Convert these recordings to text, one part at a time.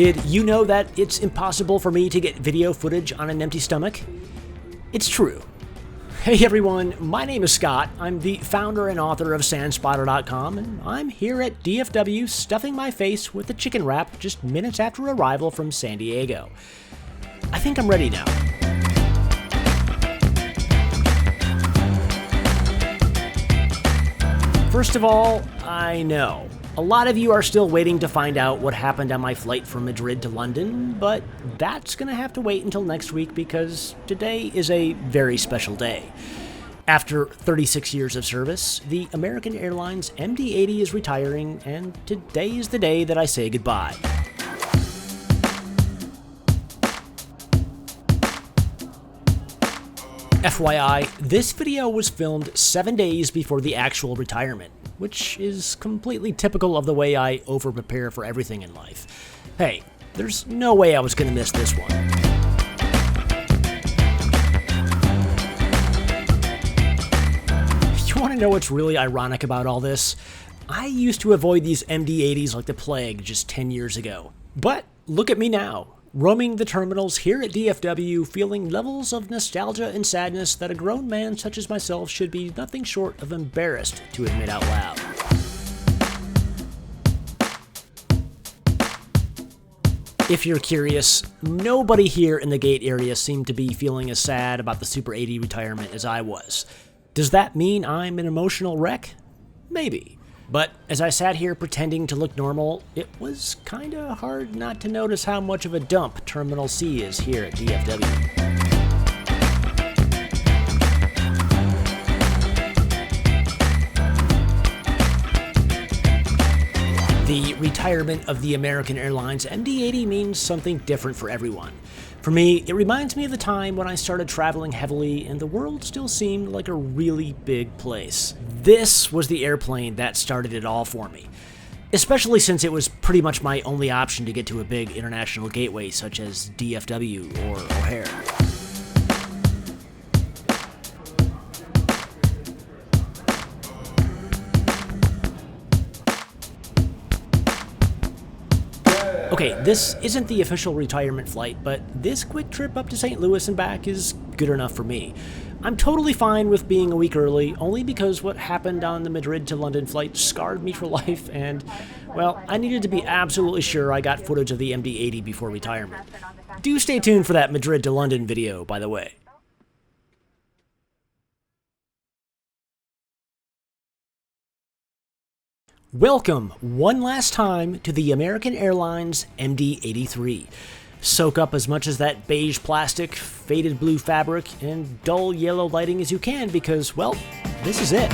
Did you know that it's impossible for me to get video footage on an empty stomach? It's true. Hey everyone, my name is Scott. I'm the founder and author of SANspotter.com, and I'm here at DFW stuffing my face with a chicken wrap just minutes after arrival from San Diego. I think I'm ready now. First of all, I know a lot of you are still waiting to find out what happened on my flight from Madrid to London, but that's gonna have to wait until next week because today is a very special day. After 36 years of service, the American Airlines MD-80 is retiring, and today is the day that I say goodbye. FYI, this video was filmed 7 days before the actual retirement, which is completely typical of the way I over-prepare for everything in life. Hey, there's no way I was gonna miss this one. You wanna know what's really ironic about all this? I used to avoid these MD-80s like the plague just 10 years ago. But look at me now, roaming the terminals here at DFW, feeling levels of nostalgia and sadness that a grown man such as myself should be nothing short of embarrassed to admit out loud. If you're curious, nobody here in the gate area seemed to be feeling as sad about the Super 80 retirement as I was. Does that mean I'm an emotional wreck? Maybe. But as I sat here pretending to look normal, it was kinda hard not to notice how much of a dump Terminal C is here at DFW. The retirement of the American Airlines MD-80 means something different for everyone. For me, it reminds me of the time when I started traveling heavily and the world still seemed like a really big place. This was the airplane that started it all for me, especially since it was pretty much my only option to get to a big international gateway such as DFW or O'Hare. Okay, this isn't the official retirement flight, but this quick trip up to St. Louis and back is good enough for me. I'm totally fine with being a week early, only because what happened on the Madrid to London flight scarred me for life, and, well, I needed to be absolutely sure I got footage of the MD-80 before retirement. Do stay tuned for that Madrid to London video, by the way. Welcome one last time to the American Airlines MD-83. Soak up as much as that beige plastic, faded blue fabric, and dull yellow lighting as you can because, well, this is it.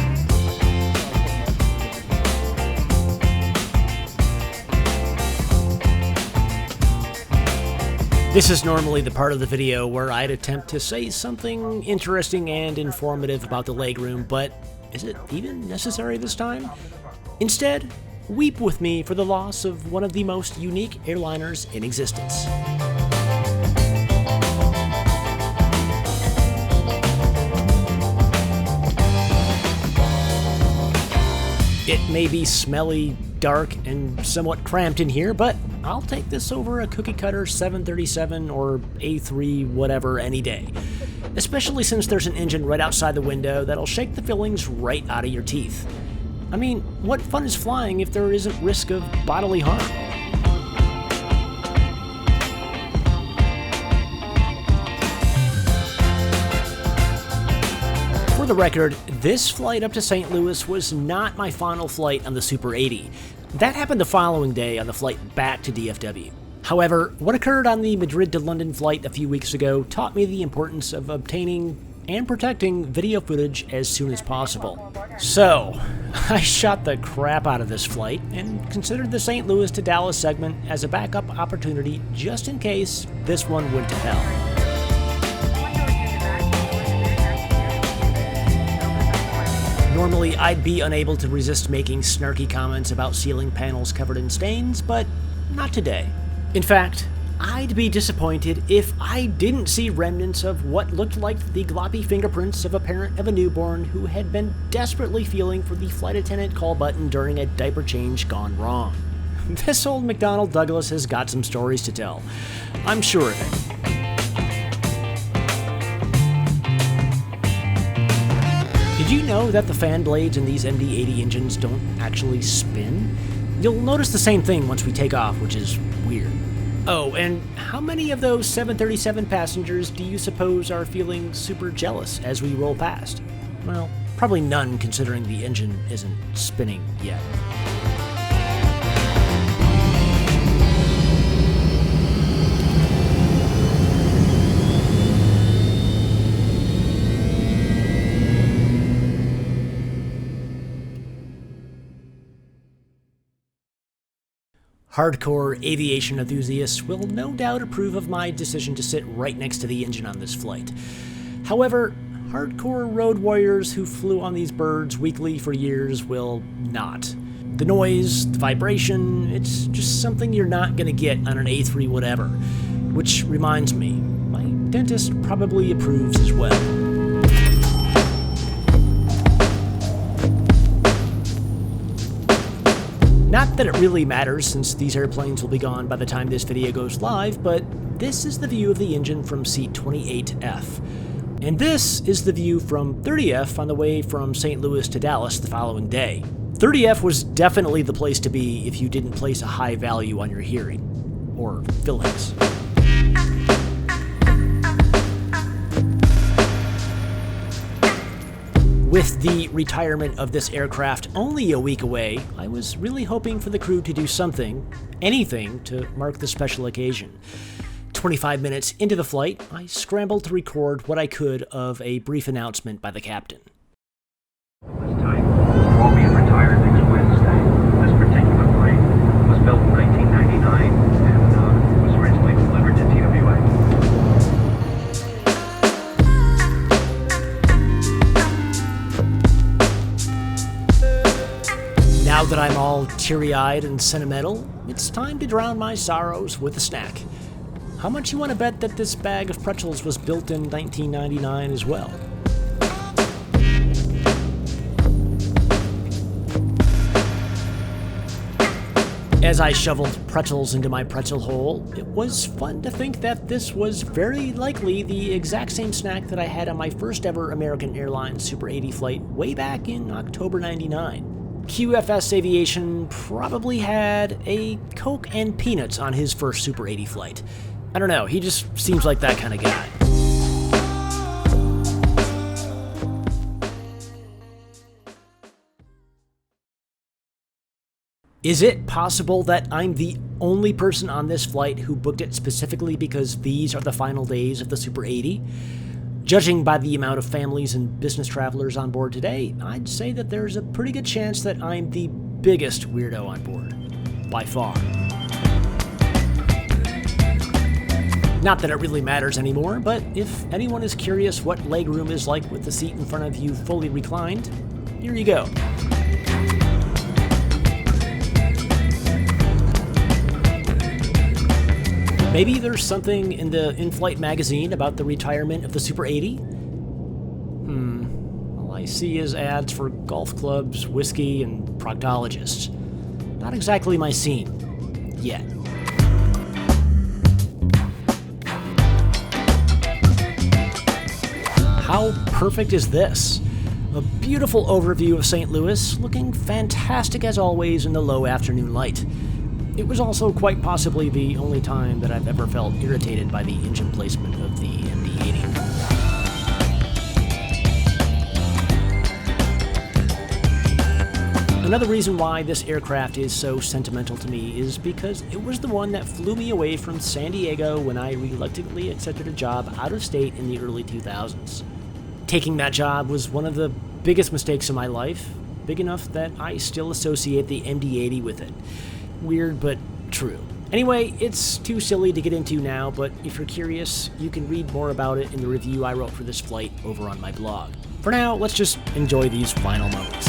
This is normally the part of the video where I'd attempt to say something interesting and informative about the legroom, but is it even necessary this time? Instead, weep with me for the loss of one of the most unique airliners in existence. It may be smelly, dark, and somewhat cramped in here, but I'll take this over a cookie-cutter 737 or A3 whatever any day. Especially since there's an engine right outside the window that'll shake the fillings right out of your teeth. I mean, what fun is flying if there isn't risk of bodily harm? For the record, this flight up to St. Louis was not my final flight on the Super 80. That happened the following day on the flight back to DFW. However, what occurred on the Madrid to London flight a few weeks ago taught me the importance of obtaining and protecting video footage as soon as possible. So, I shot the crap out of this flight and considered the St. Louis to Dallas segment as a backup opportunity just in case this one went to hell. Normally, I'd be unable to resist making snarky comments about ceiling panels covered in stains, but not today. In fact, I'd be disappointed if I didn't see remnants of what looked like the gloppy fingerprints of a parent of a newborn who had been desperately feeling for the flight attendant call button during a diaper change gone wrong. This old McDonnell Douglas has got some stories to tell. I'm sure of it. Did you know that the fan blades in these MD-80 engines don't actually spin? You'll notice the same thing once we take off, which is weird. Oh, and how many of those 737 passengers do you suppose are feeling super jealous as we roll past? Well, probably none, considering the engine isn't spinning yet. Hardcore aviation enthusiasts will no doubt approve of my decision to sit right next to the engine on this flight. However, hardcore road warriors who flew on these birds weekly for years will not. The noise, the vibration, it's just something you're not gonna get on an A3 whatever. Which reminds me, my dentist probably approves as well. Not that it really matters, since these airplanes will be gone by the time this video goes live, but this is the view of the engine from seat 28F. And this is the view from 30F on the way from St. Louis to Dallas the following day. 30F was definitely the place to be if you didn't place a high value on your hearing. Or fillings. With the retirement of this aircraft only a week away, I was really hoping for the crew to do something, anything, to mark the special occasion. 25 minutes into the flight, I scrambled to record what I could of a brief announcement by the captain. This type will all be retired next Wednesday. This particular plane was built in 1999 and was originally delivered to TWA. Now that I'm all teary-eyed and sentimental, it's time to drown my sorrows with a snack. How much you want to bet that this bag of pretzels was built in 1999 as well? As I shoveled pretzels into my pretzel hole, it was fun to think that this was very likely the exact same snack that I had on my first ever American Airlines Super 80 flight way back in October '99. QFS Aviation probably had a Coke and peanuts on his first Super 80 flight. I don't know, he just seems like that kind of guy. Is it possible that I'm the only person on this flight who booked it specifically because these are the final days of the Super 80? Judging by the amount of families and business travelers on board today, I'd say that there's a pretty good chance that I'm the biggest weirdo on board. By far. Not that it really matters anymore, but if anyone is curious what legroom is like with the seat in front of you fully reclined, here you go. Maybe there's something in the in-flight magazine about the retirement of the Super 80? All I see is ads for golf clubs, whiskey, and proctologists. Not exactly my scene. Yet. How perfect is this? A beautiful overview of St. Louis, looking fantastic as always in the low afternoon light. It was also quite possibly the only time that I've ever felt irritated by the engine placement of the MD-80. Another reason why this aircraft is so sentimental to me is because it was the one that flew me away from San Diego when I reluctantly accepted a job out of state in the early 2000s. Taking that job was one of the biggest mistakes of my life, big enough that I still associate the MD-80 with it. Weird, but true. Anyway, it's too silly to get into now, but if you're curious, you can read more about it in the review I wrote for this flight over on my blog. For now, let's just enjoy these final moments.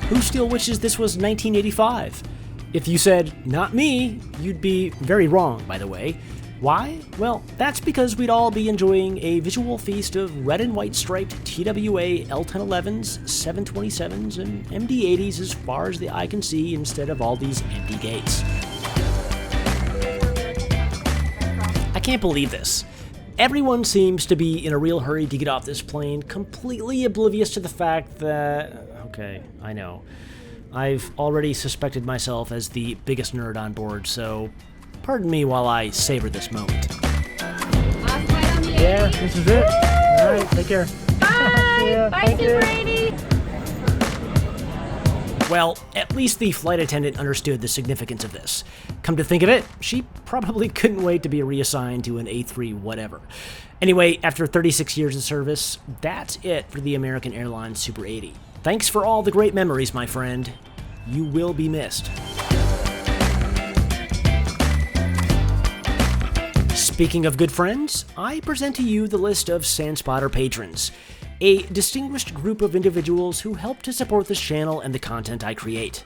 Who still wishes this was 1985? If you said, not me, you'd be very wrong, by the way. Why? Well, that's because we'd all be enjoying a visual feast of red and white striped TWA L1011s, 727s, and MD-80s as far as the eye can see instead of all these empty gates. I can't believe this. Everyone seems to be in a real hurry to get off this plane, completely oblivious to the fact that... Okay, I know. I've already suspected myself as the biggest nerd on board, so pardon me while I savor this moment. Yeah, this is it. Alright, take care. Bye! Yeah, Bye, Super 80! Well, at least the flight attendant understood the significance of this. Come to think of it, she probably couldn't wait to be reassigned to an A3 whatever. Anyway, after 36 years of service, that's it for the American Airlines Super 80. Thanks for all the great memories, my friend. You will be missed. Speaking of good friends, I present to you the list of SANspotter patrons, a distinguished group of individuals who help to support this channel and the content I create.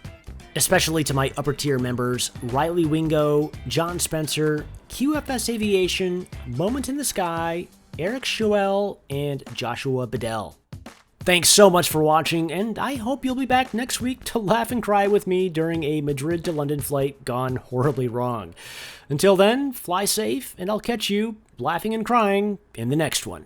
Especially to my upper tier members, Riley Wingo, John Spencer, QFS Aviation, Moment in the Sky, Erik Shoell, and Joshua Bedel. Thanks so much for watching, and I hope you'll be back next week to laugh and cry with me during a Madrid to London flight gone horribly wrong. Until then, fly safe, and I'll catch you, laughing and crying, in the next one.